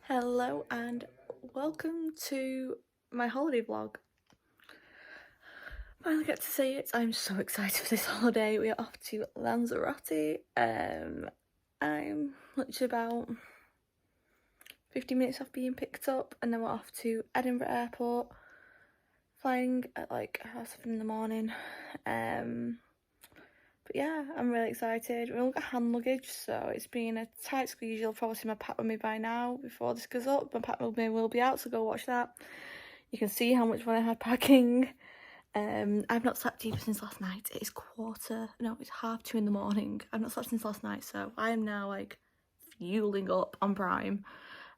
Hello and welcome to my holiday vlog. Finally get to say it. I'm so excited for this holiday. We are off to Lanzarote. I'm literally about 50 minutes off being picked up, and then we're off to Edinburgh Airport, flying at like 7 in the morning. But yeah, I'm really excited. We only got hand luggage, so it's been a tight squeeze. You'll probably see my pack with me by now before this goes up. My pack with me will be out, so go watch that. You can see how much fun I had packing. I've not slept even since last night. It's 2:30 in the morning. I've not slept since last night, so I am now like fueling up on Prime.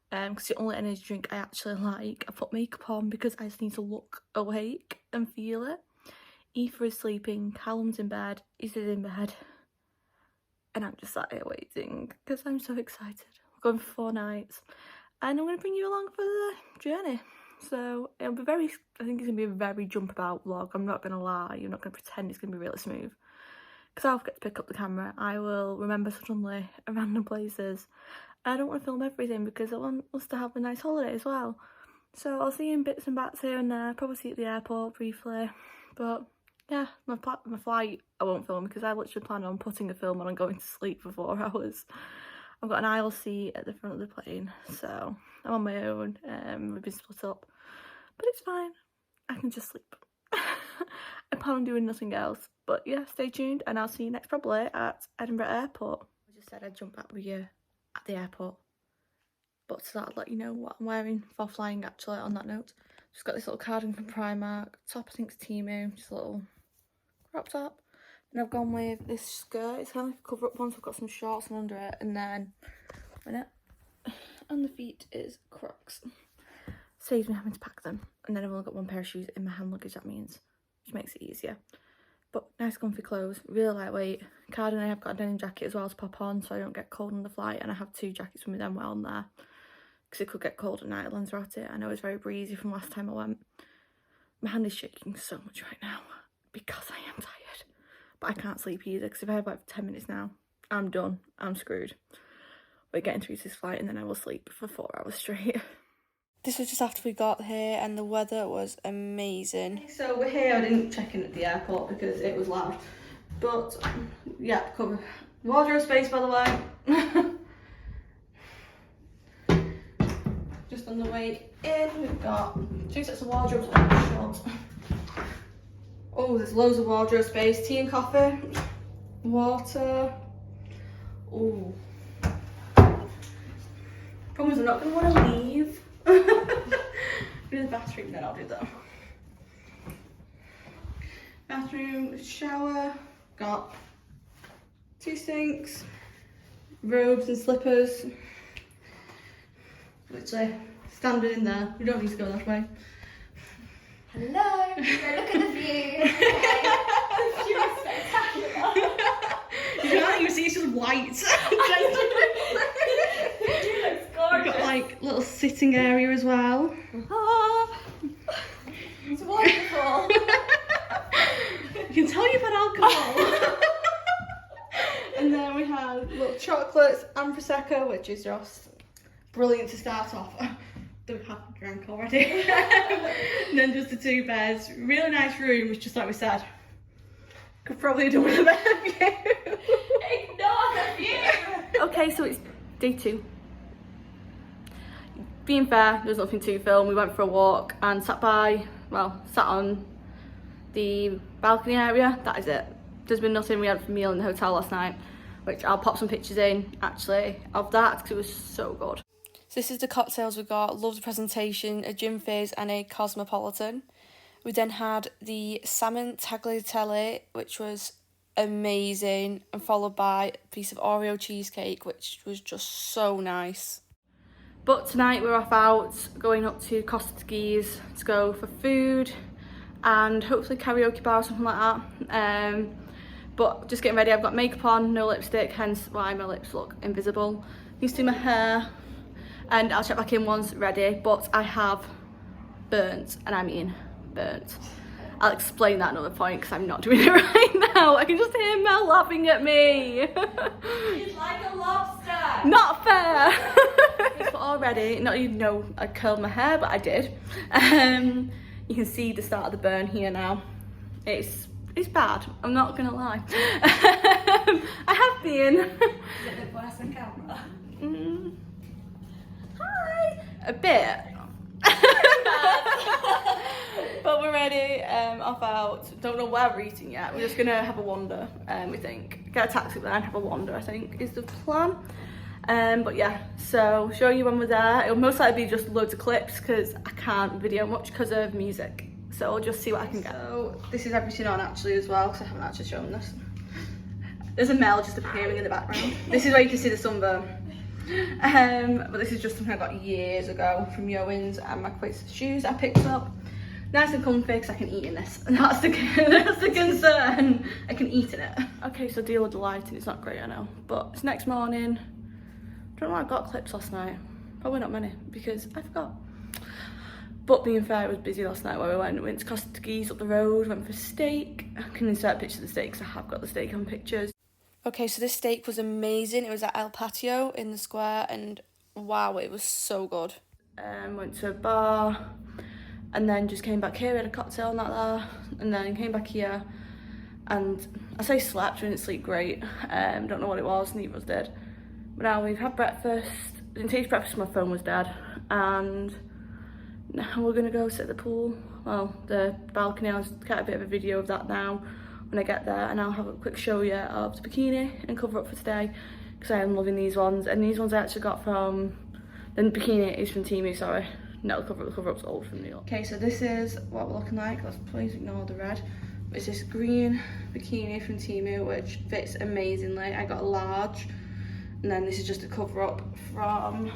Because the only energy drink I actually like. I put makeup on because I just need to look awake and feel it. Aoife is sleeping, Callum's in bed, Izzy's in bed, and I'm just sat here waiting because I'm so excited. We're going for 4 nights, and I'm going to bring you along for the journey. So it'll be I think it's going to be a very jump about vlog. I'm not going to lie, I'm not going to pretend it's going to be really smooth. Because I'll forget to pick up the camera. I will remember suddenly random places. I don't want to film everything because I want us to have a nice holiday as well. So I'll see you in bits and bats here and there, probably see you at the airport briefly, but yeah, my flight I won't film because I literally plan on putting a film on and going to sleep for 4 hours. I've got an aisle seat at the front of the plane, so I'm on my own. We've been split up, but it's fine. I can just sleep. I plan on doing nothing else. But yeah, stay tuned and I'll see you next probably at Edinburgh Airport. I just said I'd jump back with you at the airport, but so I'd let you know what I'm wearing for flying actually on that note. Just got this little cardigan from Primark. Top I think it's Temu, just a little crop top. And I've gone with this skirt. It's kind of like a cover up one, so I've got some shorts and under it, and then on the feet is Crocs. Saves me having to pack them. And then I've only got 1 pair of shoes in my hand luggage, that means, which makes it easier. But nice comfy clothes, really lightweight. Cardigan, I've got a denim jacket as well to pop on so I don't get cold on the flight, and I have 2 jackets with me then while I'm there, because it could get cold at night at Lanzarote. I know it's very breezy from last time I went. My hand is shaking so much right now because I am tired. But I can't sleep either because if I have like 10 minutes now, I'm done. I'm screwed. We're getting through this flight and then I will sleep for 4 hours straight. This was just after we got here and the weather was amazing. So we're here. I didn't check in at the airport because it was loud. But yeah, cover wardrobe space by the way. Just on the way in, we've got 2 sets of wardrobes and shorts. Oh, there's loads of wardrobe space. Tea and coffee, water. Oh, problem is I'm not going to want to leave. In the bathroom, then I'll do that. Bathroom, shower, got 2 sinks, robes and slippers. Literally standing in there. We don't need to go that way. Hello, look at the view. She was spectacular. You can't even see, it's just white. She looks gorgeous. We've got like little sitting area as well. It's wonderful. You can tell you've had alcohol. And then we had little chocolates and Prosecco, which is just brilliant to start off. That we have drank already. And then just the 2 beds. Really nice rooms, just like we said. Could probably do with a better view. Ignore the view. Okay, so it's day 2. Being fair, there's nothing to film. We went for a walk and sat on the balcony area. That is it. There's been nothing. We had a meal in the hotel last night, which I'll pop some pictures in actually of that because it was so good. So this is the cocktails we got. Loved the presentation, a gin fizz and a cosmopolitan. We then had the salmon tagliatelle, which was amazing, and followed by a piece of Oreo cheesecake, which was just so nice. But tonight we're off out, going up to Costa Skis to go for food and hopefully karaoke bar or something like that. But just getting ready. I've got makeup on, no lipstick, hence why my lips look invisible. Need to do my hair. And I'll check back in once ready, but I have burnt, and I mean burnt. I'll explain that another point because I'm not doing it right now. I can just hear Mel laughing at me. She's like a lobster. Not fair. But already, not even know I curled my hair, but I did. You can see the start of the burn here now. It's bad, I'm not gonna lie. I have been. Is it a bit worse on camera? Hi! A bit. But we're ready, off out. Don't know where we're eating yet. We're just gonna have a wander, we think. Get a taxi there and have a wander, I think, is the plan. But yeah, so show you when we're there. It'll most likely be just loads of clips because I can't video much because of music. So I'll just see what I can get. So this is everything on actually as well, because I haven't actually shown this. There's a Mel just appearing in the background. This is where you can see the sunburn. But this is just something I got years ago from Yoan's and my quiz shoes I picked up. Nice and comfy because I can eat in this. And that's the concern. I can eat in it. Okay, so deal with the lighting. It's not great, I know. But it's next morning. Don't know why I got clips last night. Probably not many because I forgot. But being fair, it was busy last night where we went to Costa Geese up the road, went for steak. I can insert pictures of the steak because I have got the steak on pictures. Okay, so this steak was amazing. It was at El Patio in the square and wow, it was so good. Went to a bar and then just came back here, we had a cocktail and that there, and then came back here and I say slept, we didn't sleep great. Don't know what it was, neither of us did. But now we've had breakfast. Didn't taste breakfast, my phone was dead. And now we're gonna go sit at the pool. Well, the balcony, I'll get a bit of a video of that now when I get there. And I'll have a quick show you of the bikini and cover up for today. Because I am loving these ones. And these ones I actually got from, the bikini is from Temu, sorry. No, the cover up's old from New York. Okay, so this is what we're looking like. Let's please ignore the red. But it's this green bikini from Temu, which fits amazingly. I got a large. And then this is just a cover up from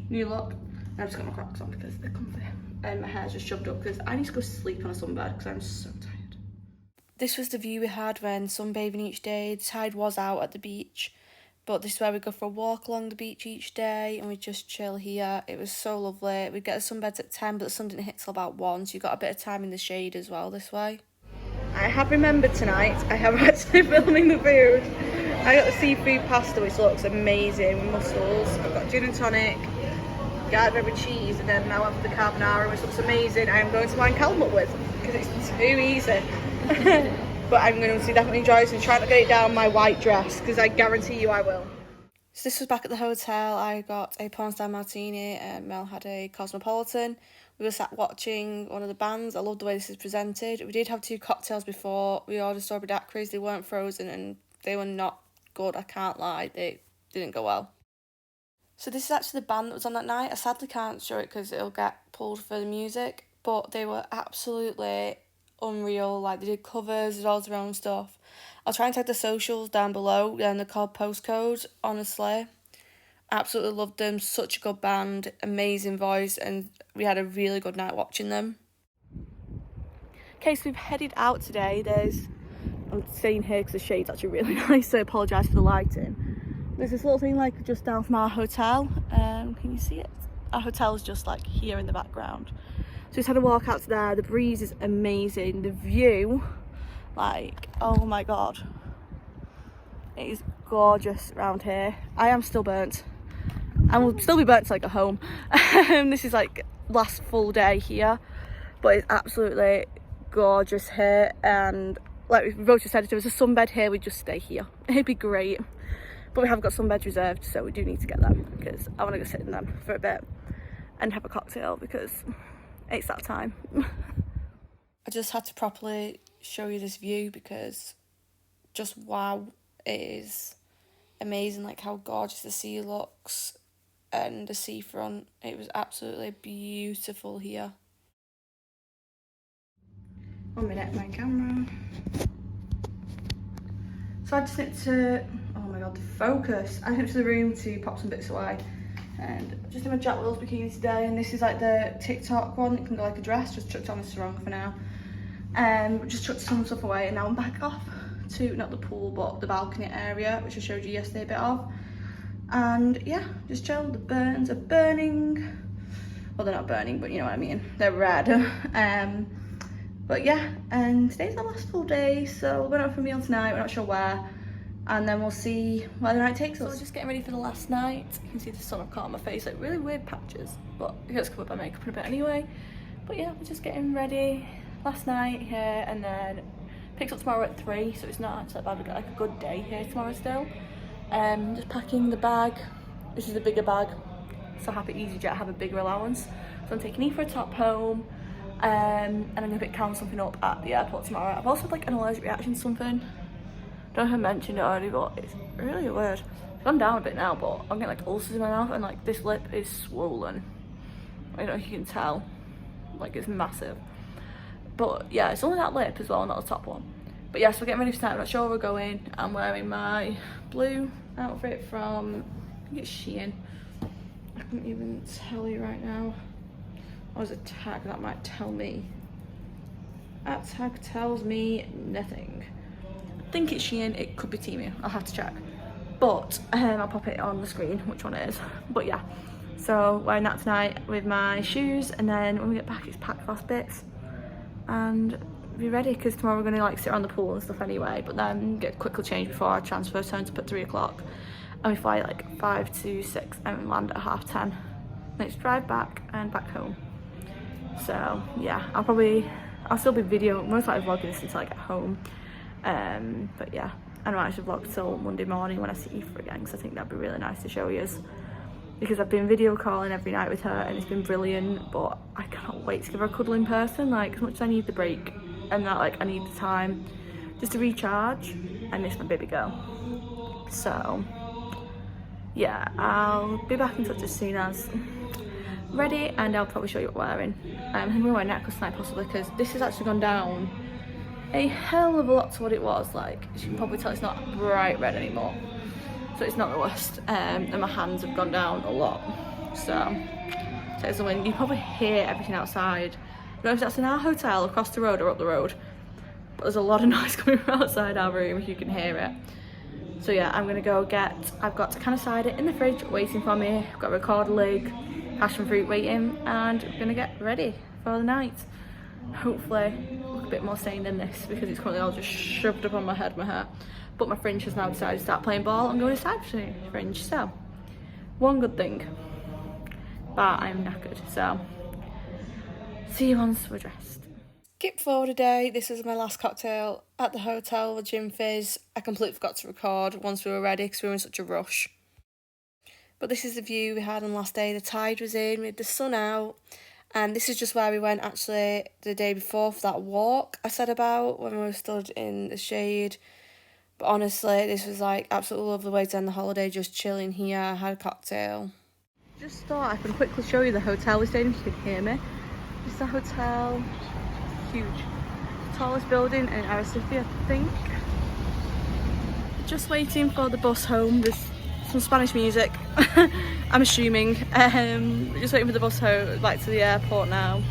New Look. And I've just got my Crocs on because they're comfy. And my hair's just shoved up because I need to go sleep on a sunbed because I'm so tired. This was the view we had when sunbathing each day. The tide was out at the beach, but this is where we go for a walk along the beach each day and we just chill here. It was so lovely. We'd get the sunbeds at 10, but the sun didn't hit till about 1, so you got a bit of time in the shade as well this way. I have remembered tonight, I have actually filming the food. I got the seafood pasta, which looks amazing with mussels. I've got gin and tonic, garlic bread with cheese, and then now I have the carbonara, which looks amazing. I am going to line Calum up with, because it's too easy. But I'm going to definitely enjoy this and try not to get it down my white dress, because I guarantee you I will. So this was back at the hotel. I got a pornstar martini and Mel had a cosmopolitan. We were sat watching one of the bands. I love the way this is presented. We did have 2 cocktails before. We ordered strawberry daiquiris. They weren't frozen and they were not good. I can't lie. They didn't go well. So this is actually the band that was on that night. I sadly can't show it because it'll get pulled for the music. But they were absolutely unreal. Like, they did covers, did all their own stuff. I'll try and tag the socials down below and the called Postcode, honestly. Absolutely loved them, such a good band, amazing voice, and we had a really good night watching them. Okay, so we've headed out today. I'm staying here because the shade's actually really nice, so I apologise for the lighting. There's this little thing like just down from our hotel. Can you see it? Our hotel's just like here in the background. So we've had a walk out to there. The breeze is amazing. The view, like, oh my god. It is gorgeous around here. I am still burnt. I will still be burnt till I go home. This is like last full day here, but it's absolutely gorgeous here. And like we've both just said, if there was a sunbed here, we'd just stay here. It'd be great. But we have got sunbeds reserved, so we do need to get them because I want to go sit in them for a bit and have a cocktail because it's that time. I just had to properly show you this view because just wow, it is amazing, like how gorgeous the sea looks and the seafront. It was absolutely beautiful here. 1 minute, my camera. So I just went to, oh my god, the focus. I went to the room to pop some bits away and just in my Jack Wills bikini today, and this is like the TikTok one. It can go like a dress, just chucked on the sarong for now. Just chucked some stuff away and now I'm back off to, not the pool, but the balcony area, which I showed you yesterday a bit of. And yeah, just chill. The burns are burning. Well, they're not burning, but you know what I mean. They're red. But yeah, and today's our last full day, so we're going out for a meal tonight. We're not sure where. and then we'll see where the night takes us. So we're just getting ready for the last night. You can see the sun I've got on my face, like really weird patches, but it gets covered by makeup in a bit anyway. But yeah, we're just getting ready. Last night here, and then picks up tomorrow at 3, so it's not actually bad. We've got like a good day here tomorrow still. Just packing the bag. This is the bigger bag, so happy EasyJet have a bigger allowance. So I'm taking Aoife a top home, and I'm gonna pick Callum something up at the airport tomorrow. I've also had like an allergic reaction to something. I don't know if I mentioned it already, but it's really weird. It's gone down a bit now, but I'm getting like ulcers in my mouth, and like this lip is swollen. I don't know if you can tell, like it's massive. But yeah, it's only that lip as well, not the top one. But yeah, so we're getting ready for tonight. I'm not sure where we're going. I'm wearing my blue outfit from, I think it's Shein. I couldn't even tell you right now. Oh, there's a tag that might tell me. That tag tells me nothing. I think it's Shein, it could be Temu, I'll have to check. But I'll pop it on the screen, which one it is. But yeah, so wearing that tonight with my shoes, and then when we get back it's packed last bits. And be ready, because tomorrow we're going to like sit around the pool and stuff anyway, but then get quickly changed before our transfer turns up at 3 o'clock, and we fly like 5 to 6 and land at 10:30. Then it's drive back and back home. So yeah, I'll still be most likely vlogging this until I get home. But yeah, I don't actually vlog till Monday morning when I see Aoife again, because I think that'd be really nice to show you, because I've been video calling every night with her and it's been brilliant, but I cannot wait to give her a cuddle in person. Like, as much as I need the break and that, like, I need the time just to recharge, I miss my baby girl. So yeah, I'll be back in touch as soon as ready, and I'll probably show you what we're wearing. I'm going to wear a necklace tonight possibly, because this has actually gone down a hell of a lot to what it was. Like, as you can probably tell, it's not bright red anymore, so it's not the worst. And my hands have gone down a lot, so there's the wind. You probably hear everything outside. I don't know if that's in our hotel across the road or up the road, but there's a lot of noise coming from outside our room if you can hear it. So yeah, I'm gonna go I've got can of cider in the fridge waiting for me. I've got a recorder leg, passion fruit waiting, and I'm gonna get ready for the night. Hopefully look a bit more sane than this, because it's currently all just shoved up on my head, my hair. But my fringe has now decided to start playing ball. I'm going to side fringe, so one good thing. But I'm knackered, so see you once we're dressed. Skip forward a day. This is my last cocktail at the hotel with Gin Fizz. I completely forgot to record once we were ready because we were in such a rush. But this is the view we had on last day. The tide was in, we had the sun out. And this is just where we went actually the day before for that walk I said about, when we were stood in the shade. But honestly, this was like absolutely lovely way to end the holiday, just chilling here, had a cocktail. Just thought I could quickly show you the hotel we stayed in if you could hear me. This is the hotel, huge. Tallest building in Aoife, I think. Just waiting for the bus home. There's some Spanish music, I'm assuming. Just waiting for the bus home, back to the airport now.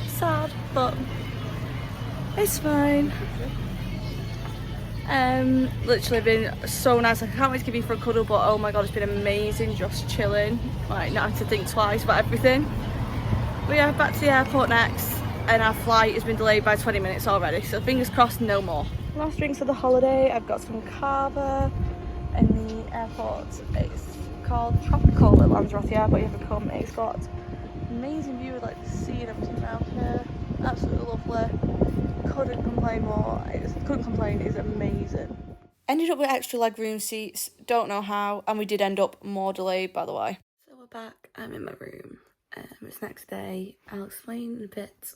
Sad, but it's fine. Literally been so nice. Like, I can't wait to give you for a cuddle, but oh my god, it's been amazing just chilling, like not having to think twice about everything. But yeah, back to the airport next, and our flight has been delayed by 20 minutes already, so fingers crossed no more. Last drinks of the holiday, I've got some cava in the airport. It's called Tropical at Lanzarote Airport. You ever come, it's got amazing view of like the sea and everything around here, absolutely lovely. Couldn't complain more. Couldn't complain, it's amazing. Ended up with extra legroom seats, don't know how, and we did end up more delayed, by the way. So we're back, I'm in my room. It's next day, I'll explain in a bit.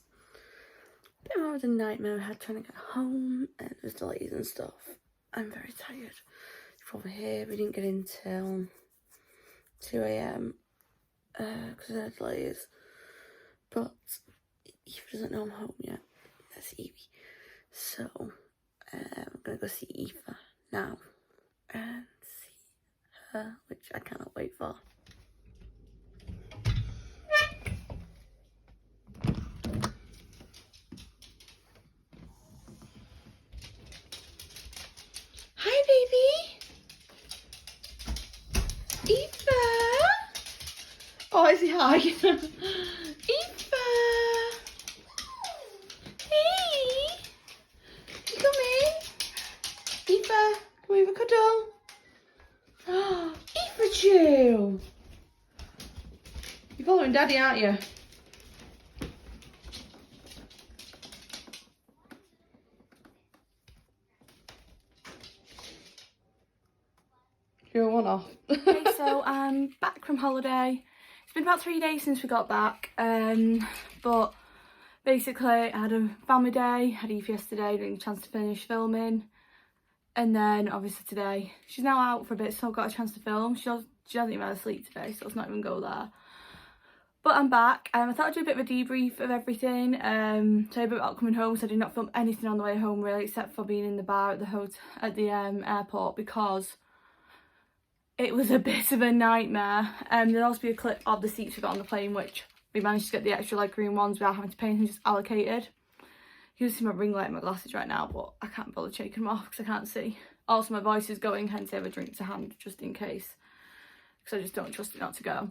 A bit more of a nightmare I had trying to get home, and there's delays and stuff. I'm very tired. Over here, we didn't get in till 2 AM because of the delays. But Eve doesn't know I'm home yet. That's Evie. So I'm gonna go see Aoife now and see her, which I cannot wait for. Hi, baby. Aoife. Oh, I say hi. Aoife. Hey. You come in. Aoife, we have a cuddle. Aoife Chew! You're following Daddy, aren't you? You're a one-off. Okay, so I'm back from holiday. It's been about 3 days since we got back, but basically I had a family day, had Aoife yesterday, didn't get a chance to finish filming, and then obviously today, she's now out for a bit, so I've got a chance to film. She hasn't even had a sleep today, so let's not even go there. But I'm back. I thought I'd do a bit of a debrief of everything, tell you a bit about coming home, so I did not film anything on the way home really, except for being in the bar at the airport, because it was a bit of a nightmare. There'll also be a clip of the seats we got on the plane, which we managed to get the extra leg room ones without having to pay anything, just allocated. You can see my ring light and my glasses right now, but I can't bother taking them off because I can't see. Also, my voice is going, hence I have a drink to hand just in case, because I just don't trust it not to go.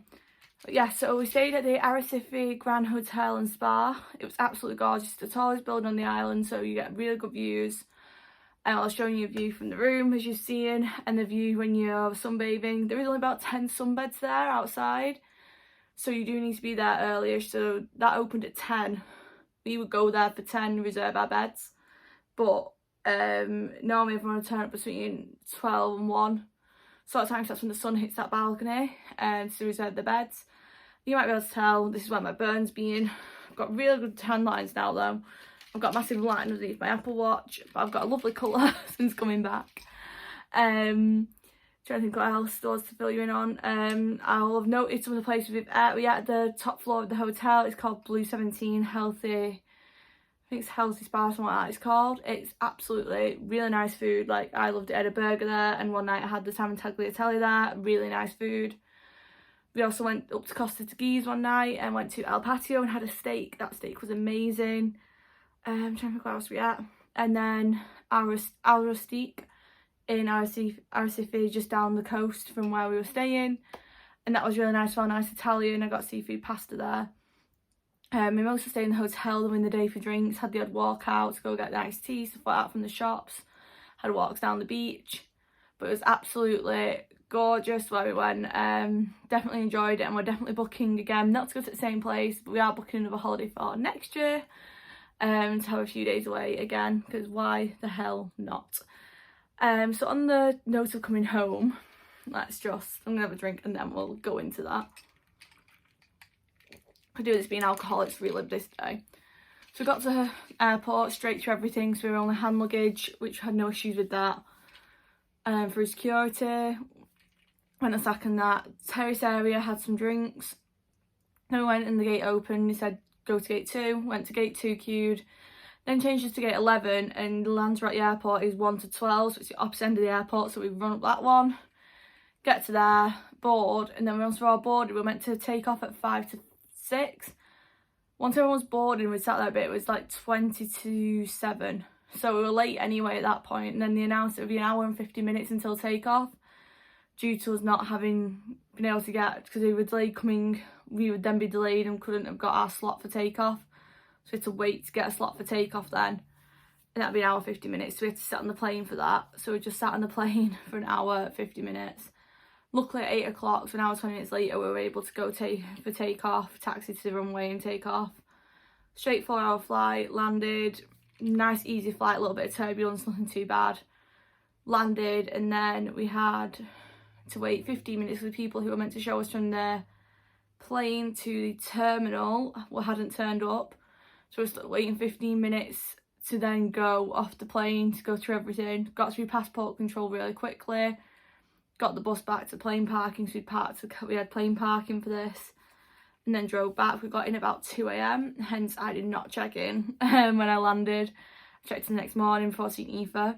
But yeah, so we stayed at the Aoife Grand Hotel and Spa. It was absolutely gorgeous. It's the tallest building on the island, so you get really good views. And I was showing you a view from the room, as you're seeing, and the view when you're sunbathing. There is only about 10 sunbeds there outside, so you do need to be there earlier. So that opened at 10. We would go there for 10, reserve our beds. But normally everyone would turn up between 12 and 1. Sort of time, that's when the sun hits that balcony, to reserve the beds. You might be able to tell, this is where my burn's been. I've got really good tan lines now though. I've got a massive line underneath my Apple Watch, but I've got a lovely colour since coming back. Trying to think what else there was to fill you in on. I'll have noted some of the places we're at the top floor of the hotel. It's called Blue 17 Healthy. I think it's Healthy Spa, something like that it's called. It's absolutely really nice food. Like, I loved it. I had a burger there, and one night I had the salmon tagliatelle there. Really nice food. We also went up to Costa Teguise one night and went to El Patio and had a steak. That steak was amazing. I'm trying to think what else we at. And then Al Rustique in Arrecife, just down the coast from where we were staying. And that was really nice, well, nice Italian. I got seafood pasta there. We mostly stayed in the hotel during the day for drinks, had the odd walk out to go get iced tea, stuff like that from the shops. Had walks down the beach. But it was absolutely gorgeous where we went. Definitely enjoyed it, and we're definitely booking again, not to go to the same place, but we are booking another holiday for next year. To have a few days away again, because why the hell not? So on the note of coming home, I'm gonna have a drink and then we'll go into that. I do this being alcoholics relive this day. So we got to the airport, straight through everything, so we were on the hand luggage, which had no issues with that. For security, went a second that terrace area, had some drinks. Then we went and the gate opened, he said go to gate 2, went to gate 2, queued, then changed us to gate 11, and Lanzarote airport is 1 to 12, so it's the opposite end of the airport, so we run up that one, get to there, board, and then once we're all boarded, we were meant to take off at 5 to 6. Once everyone was boarded and we sat there a bit, it was like 20 to 7, so we were late anyway at that point, and then they announced it would be an hour and 50 minutes until takeoff, due to us not having been able to get, because they were delayed coming, we would then be delayed and couldn't have got our slot for takeoff. So we had to wait to get a slot for takeoff then. And that'd be an hour 50 minutes. So we had to sit on the plane for that. So we just sat on the plane for an hour 50 minutes. Luckily at 8 o'clock, so an hour 20 minutes later, we were able to go for takeoff, taxi to the runway and take off. Straight 4-hour flight, landed, nice easy flight, a little bit of turbulence, nothing too bad. Landed, and then we had to wait 15 minutes for the people who were meant to show us from the plane to the terminal hadn't turned up, so we're waiting 15 minutes to then go off the plane to go through everything. Got through passport control really quickly, got the bus back to plane parking, so we had plane parking for this, and then drove back. We got in about 2 a.m, hence I did not check in when I landed. I checked in the next morning before seeing Aoife.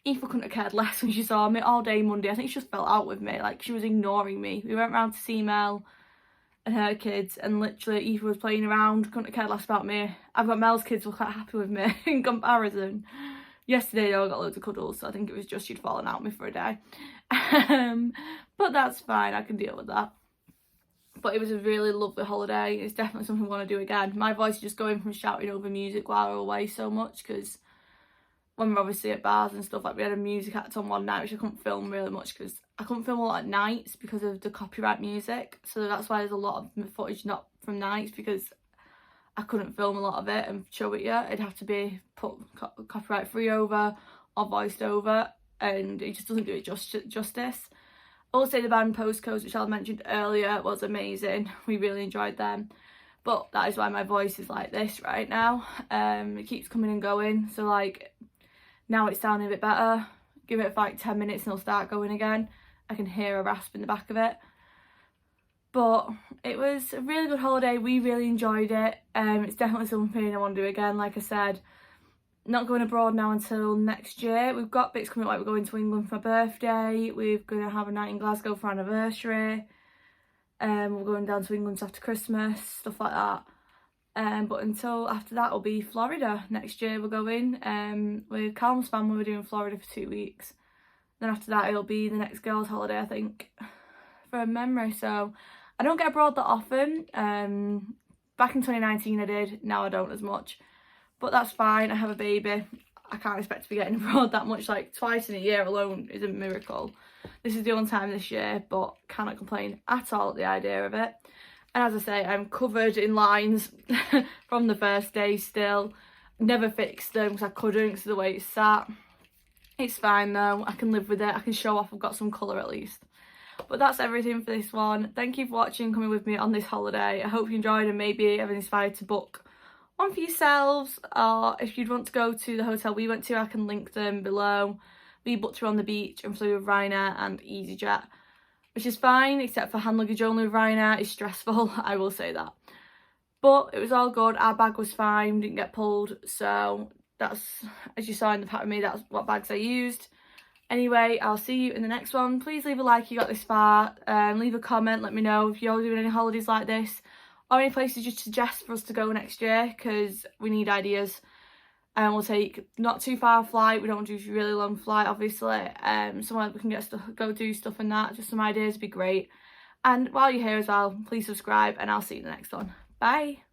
Aoife couldn't have cared less when she saw me all day Monday. I think she just fell out with me, like she was ignoring me. We went round to see Mel and her kids, and literally Aoife was playing around, couldn't have cared less about me. I've got Mel's kids who were quite happy with me in comparison. Yesterday though I got loads of cuddles, so I think it was just she'd fallen out with me for a day. But that's fine, I can deal with that. But it was a really lovely holiday. It's definitely something I want to do again. My voice is just going from shouting over music while we're away so much, because when we're obviously at bars and stuff. Like we had a music act on one night, which I couldn't film really much because I couldn't film a lot at nights because of the copyright music. So that's why there's a lot of my footage not from nights, because I couldn't film a lot of it and show it yet. It'd have to be put copyright free over or voiced over, and it just doesn't do it justice. Also, the band Postcodes, which I mentioned earlier, was amazing. We really enjoyed them. But that is why my voice is like this right now. It keeps coming and going. So like now it's sounding a bit better. Give it like 10 minutes and it'll start going again. I can hear a rasp in the back of it. But it was a really good holiday. We really enjoyed it. It's definitely something I want to do again. Like I said, not going abroad now until next year. We've got bits coming, like we're going to England for my birthday. We're going to have a night in Glasgow for our anniversary. We're going down to England after Christmas, stuff like that. But until after that, it'll be Florida. Next year we're going with Calm's family. We're doing Florida for 2 weeks. Then after that, it'll be the next girls' holiday, I think, from memory. So I don't get abroad that often. Back in 2019 I did, now I don't as much. But that's fine, I have a baby. I can't expect to be getting abroad that much, like twice in a year alone is a miracle. This is the only time this year, but cannot complain at all at the idea of it. And as I say, I'm covered in lines from the first day still. Never fixed them because I couldn't because of the way it's sat. It's fine though, I can live with it. I can show off I've got some colour at least. But that's everything for this one. Thank you for watching, coming with me on this holiday. I hope you enjoyed and maybe have inspired to book one for yourselves, or if you'd want to go to the hotel we went to, I can link them below. We booked her on the beach and flew with Ryanair and EasyJet, which is fine, except for hand luggage only with Ryanair is stressful, I will say that. But it was all good, our bag was fine, didn't get pulled, so that's, as you saw in the pack with me, that's what bags I used. Anyway, I'll see you in the next one. Please leave a like if you got this far, leave a comment, let me know if you're doing any holidays like this, or any places you suggest for us to go next year, because we need ideas. And we'll take not too far a flight, we don't do a really long flight obviously, somewhere we can get stuff, go do stuff and that, just some ideas would be great. And while you're here as well, please subscribe and I'll see you in the next one. Bye.